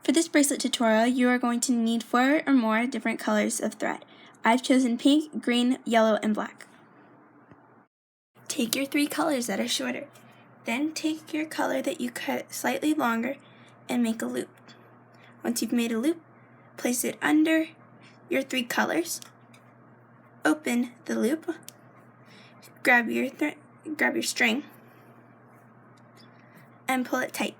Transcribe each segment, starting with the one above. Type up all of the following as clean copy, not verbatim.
For this bracelet tutorial, you are going to need 4 or more different colors of thread. I've chosen pink, green, yellow, and black. Take your 3 colors that are shorter. Then take your color that you cut slightly longer and make a loop. Once you've made a loop, place it under your 3 colors. Open the loop. Grab your string and pull it tight.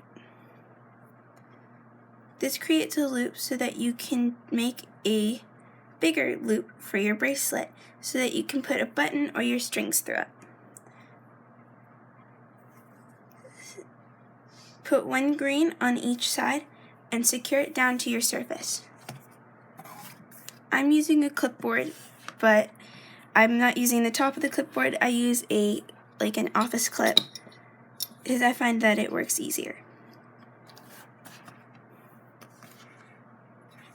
This creates a loop so that you can make a bigger loop for your bracelet so that you can put a button or your strings through it. Put 1 green on each side and secure it down to your surface. I'm using a clipboard, but I'm not using the top of the clipboard. I use an office clip because I find that it works easier.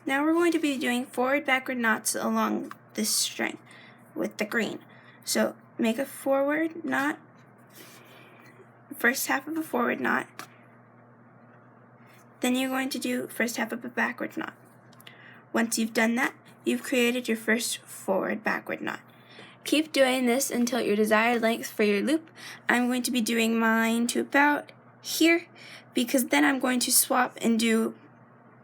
Now we're going to be doing forward-backward knots along this string with the green. So make a forward knot, first half of a forward knot, then you're going to do first half of a backward knot. Once you've done that, you've created your first forward-backward knot. Keep doing this until your desired length for your loop. I'm going to be doing mine to about here because then I'm going to swap and do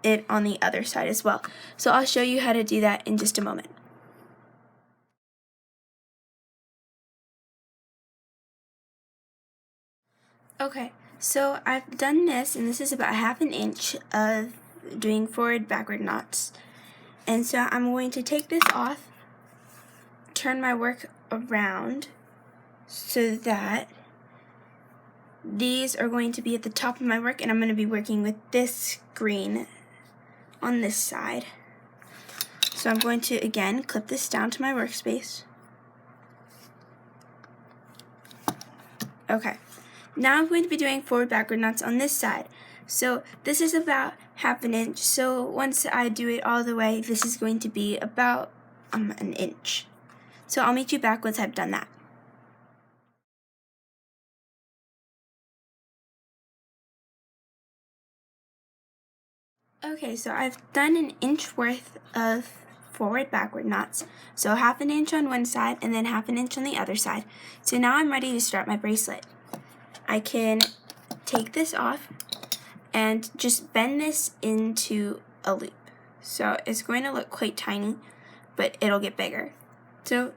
it on the other side as well. So I'll show you how to do that in just a moment. Okay, so I've done this, and this is about 1/2 inch of doing forward-backward knots. And so I'm going to take this off, turn my work around so that these are going to be at the top of my work, and I'm going to be working with this green on this side. So I'm going to again clip this down to my workspace. Okay, now I'm going to be doing forward-backward knots on this side. So this is about 1/2 inch. So once I do it all the way, this is going to be about 1 inch. So I'll meet you back once I've done that. Okay, so I've done 1 inch worth of forward-backward knots. So 1/2 inch on one side and then 1/2 inch on the other side. So now I'm ready to start my bracelet. I can take this off and just bend this into a loop. So it's going to look quite tiny, but it'll get bigger. So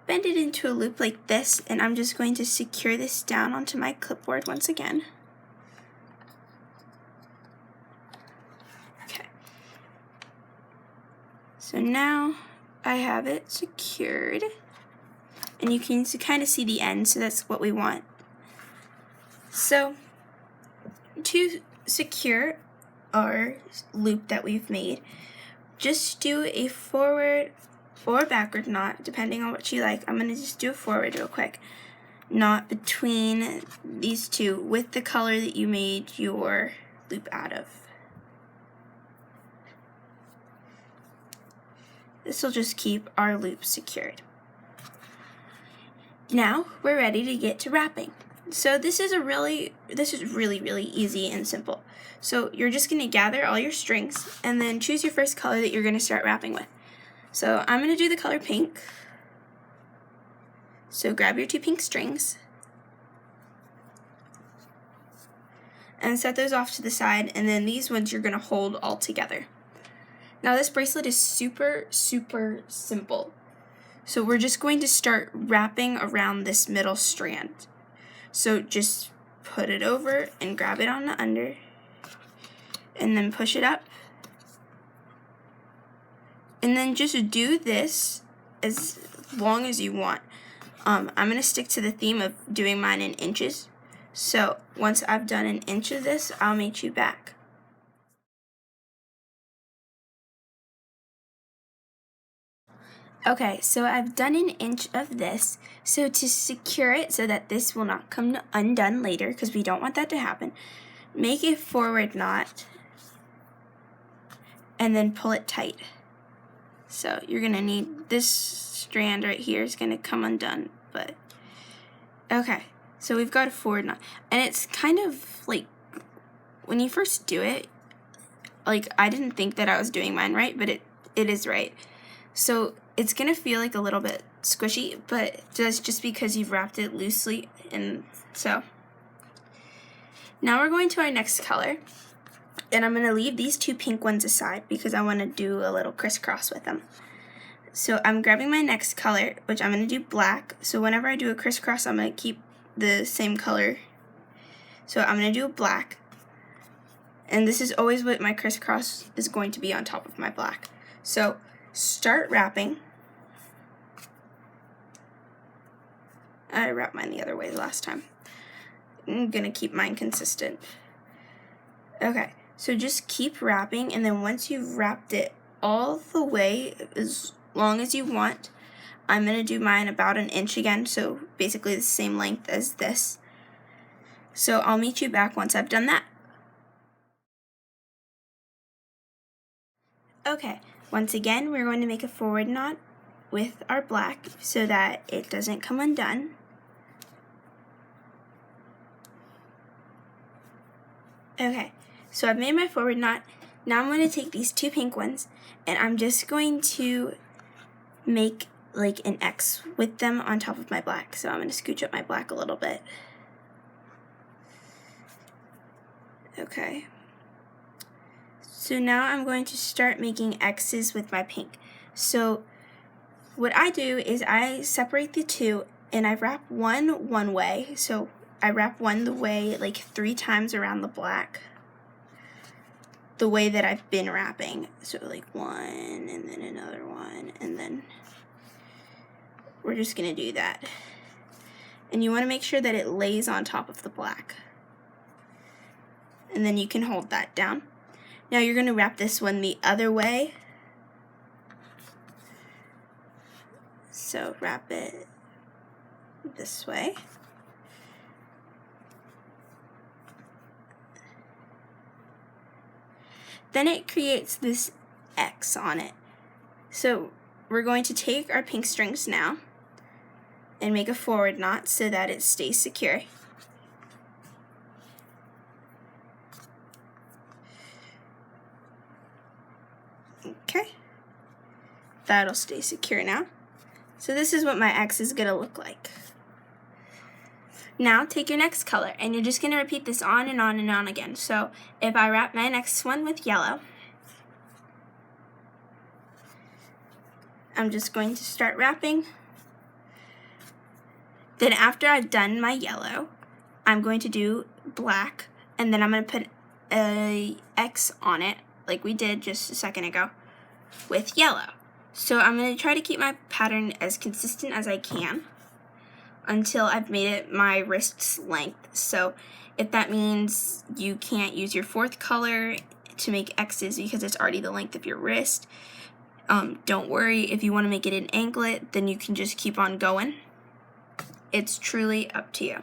bend it into a loop like this, and I'm just going to secure this down onto my clipboard once again. Okay. So now I have it secured, and you can kind of see the end, so that's what we want. So to secure our loop that we've made, just do a forward or backward knot, depending on what you like. I'm going to just do a forward real quick knot between these two with the color that you made your loop out of. This will just keep our loop secured. Now we're ready to get to wrapping. So this is really easy and simple. So you're just going to gather all your strings and then choose your first color that you're going to start wrapping with. So I'm going to do the color pink. So grab your 2 pink strings and set those off to the side, and then these ones you're going to hold all together. Now this bracelet is super simple. So we're just going to start wrapping around this middle strand. So just put it over and grab it on the under and then push it up. And then just do this as long as you want. I'm going to stick to the theme of doing mine in inches. So once I've done 1 inch of this, I'll meet you back. Okay, so I've done 1 inch of this. So to secure it so that this will not come undone later, because we don't want that to happen, make a forward knot and then pull it tight. So you're going to need this strand right here is going to come undone, but okay. So we've got a forward knot, and it's kind of like when you first do it, like, I didn't think that I was doing mine right, but it is right. So it's gonna feel like a little bit squishy, but that's just because you've wrapped it loosely. And so now we're going to our next color, and I'm gonna leave these two pink ones aside because I wanna do a little crisscross with them. So I'm grabbing my next color, which I'm gonna do black. So whenever I do a crisscross, I'm gonna keep the same color. So I'm gonna do a black. And this is always what my crisscross is going to be on top of my black. So start wrapping. I wrapped mine the other way last time. I'm gonna keep mine consistent. Okay, so just keep wrapping, and then once you've wrapped it all the way as long as you want, I'm gonna do mine about an inch again, so basically the same length as this. So I'll meet you back once I've done that. Okay, once again, we're going to make a forward knot with our black so that it doesn't come undone. Okay, so I've made my forward knot. Now I'm going to take these two pink ones, and I'm just going to make like an X with them on top of my black. So I'm going to scooch up my black a little bit. Okay. So now I'm going to start making X's with my pink. So what I do is I separate the two, and I wrap one way. So I wrap one the way like 3 times around the black, the way that I've been wrapping. So like one, and then another one, and then we're just gonna do that. And you wanna make sure that it lays on top of the black. And then you can hold that down. Now you're gonna wrap this one the other way. So wrap it this way. Then it creates this X on it. So we're going to take our pink strings now and make a forward knot so that it stays secure. Okay, that'll stay secure now. So this is what my X is gonna look like. Now take your next color, and you're just gonna repeat this on and on and on again. So if I wrap my next one with yellow, I'm just going to start wrapping. Then after I've done my yellow, I'm going to do black, and then I'm gonna put a X on it, like we did just a second ago, with yellow. So I'm going to try to keep my pattern as consistent as I can until I've made it my wrist's length. So if that means you can't use your 4th color to make X's because it's already the length of your wrist, don't worry. If you want to make it an anklet, then you can just keep on going. It's truly up to you.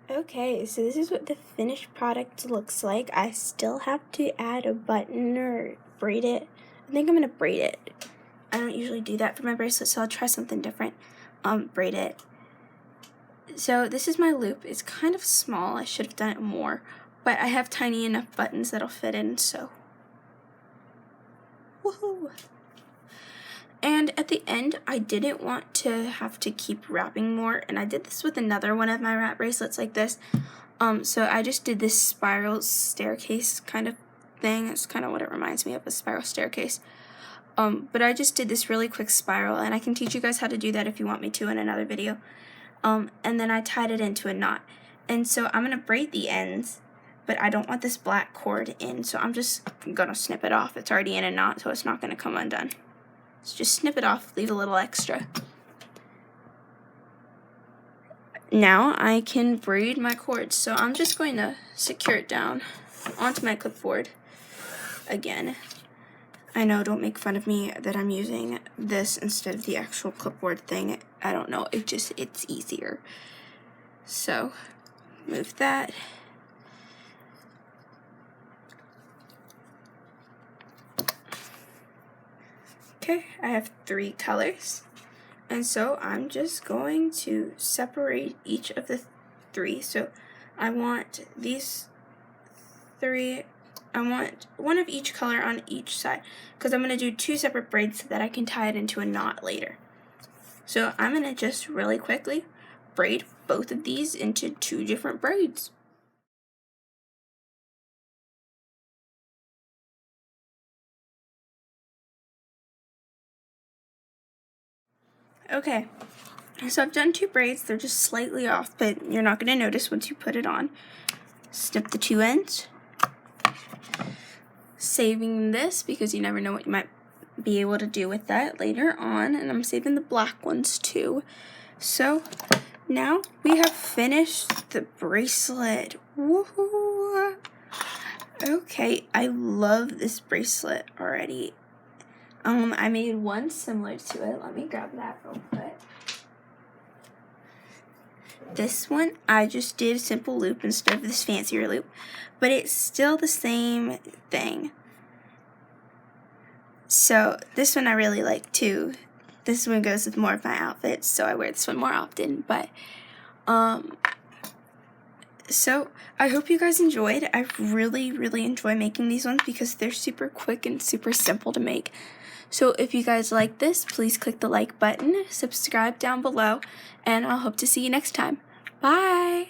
Okay, so this is what the finished product looks like. I still have to add a button or braid it. I think I'm going to braid it. I don't usually do that for my bracelet, so I'll try something different. Braid it. So this is my loop. It's kind of small. I should have done it more, but I have tiny enough buttons that'll fit in, so. Woohoo! And at the end, I didn't want to have to keep wrapping more, and I did this with another one of my wrap bracelets like this. So I just did this spiral staircase kind of thing. It's kind of what it reminds me of, a spiral staircase. But I just did this really quick spiral, and I can teach you guys how to do that if you want me to in another video. And then I tied it into a knot. And so I'm going to braid the ends, but I don't want this black cord in, so I'm just going to snip it off. It's already in a knot, so it's not going to come undone. So just snip it off, leave a little extra. Now I can braid my cords, so I'm just going to secure it down onto my clipboard again. I know, don't make fun of me that I'm using this instead of the actual clipboard thing. I don't know, it's easier. So, move that. Okay, I have 3 colors. And so I'm just going to separate each of the 3. So I want these 3 I want one of each color on each side because I'm going to do 2 separate braids so that I can tie it into a knot later. So I'm going to just really quickly braid both of these into 2 different braids. Okay, so I've done 2 braids. They're just slightly off, but you're not going to notice once you put it on. Snip the 2 ends. Saving this because you never know what you might be able to do with that later on, and I'm saving the black ones too. So now we have finished the bracelet. Woohoo! Okay, I love this bracelet already. I made one similar to it. Let me grab that real quick. This one, I just did a simple loop instead of this fancier loop, but it's still the same thing. So this one I really like too. This one goes with more of my outfits, so I wear this one more often. But so I hope you guys enjoyed. I really enjoy making these ones because they're super quick and super simple to make. So if you guys like this, please click the like button, subscribe down below, and I'll hope to see you next time. Bye!